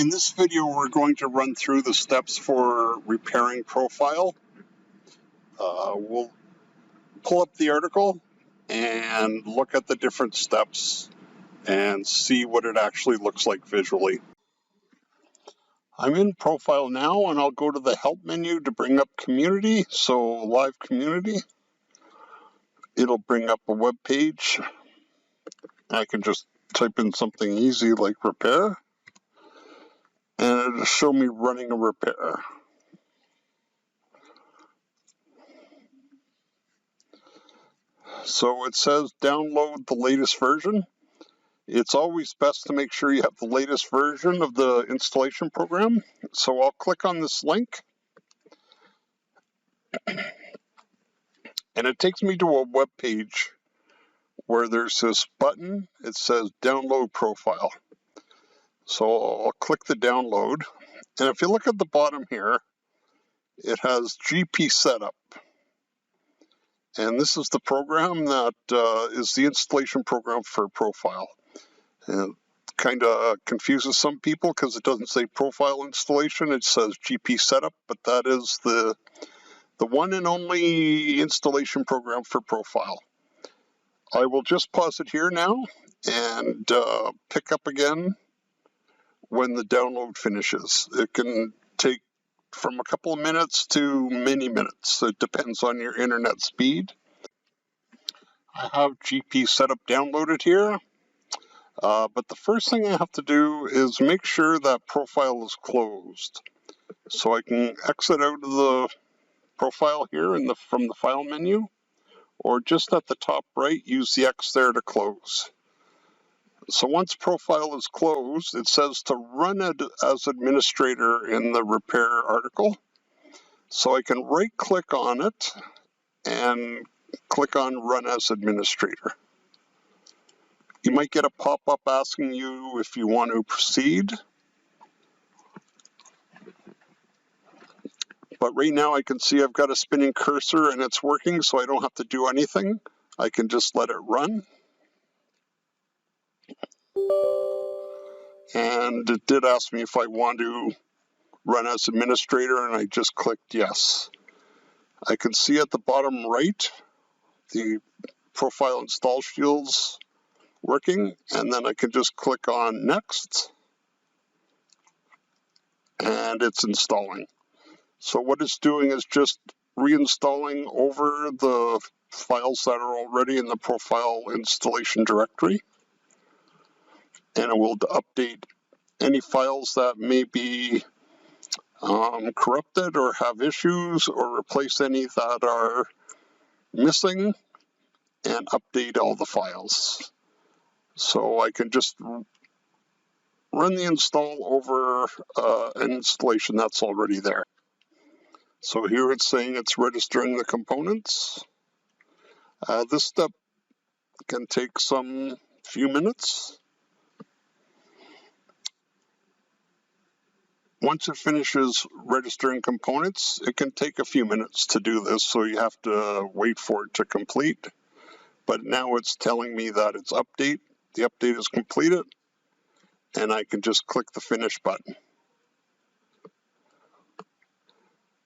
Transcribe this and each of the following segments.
In this video, we're going to run through the steps for repairing ProFile. We'll pull up the article and look at the different steps and see what it actually looks like visually. I'm in ProFile now, and I'll go to the Help menu to bring up Community, so Live Community. It'll bring up a web page. I can just type in something easy like repair, and it'll show me running a repair. So it says download the latest version. It's always best to make sure you have the latest version of the installation program. So I'll click on this link, and it takes me to a web page where there's this button. It says download ProFile. So I'll click the download, and if you look at the bottom here, it has GP Setup. And this is the program that is the installation program for ProFile. And it kind of confuses some people because it doesn't say ProFile installation, it says GP Setup, but that is the one and only installation program for ProFile. I will just pause it here now and pick up again when the download finishes. It can take from a couple of minutes to many minutes. It depends on your internet speed. I have GP Setup downloaded here, but the first thing I have to do is make sure that ProFile is closed. So I can exit out of the ProFile here from the File menu, or just at the top right, use the X there to close. So once ProFile is closed, it says to run it as administrator in the repair article. So I can right-click on it and click on Run as Administrator. You might get a pop-up asking you if you want to proceed. But right now I can see I've got a spinning cursor and it's working, so I don't have to do anything. I can just let it run. And it did ask me if I want to run as administrator, and I just clicked yes. I can see at the bottom right the ProFile install shield's working, and then I can just click on next, and it's installing. So what it's doing is just reinstalling over the files that are already in the ProFile installation directory, and it will update any files that may be corrupted or have issues, or replace any that are missing, and update all the files. So I can just run the install over an installation that's already there. So here it's saying it's registering the components. This step can take some few minutes. Once it finishes registering components, it can take a few minutes to do this, so you have to wait for it to complete. But now it's telling me that it's update. The update is completed, and I can just click the Finish button.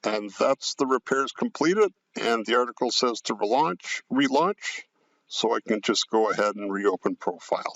And that's the repairs completed, and the article says to relaunch, so I can just go ahead and reopen ProFile.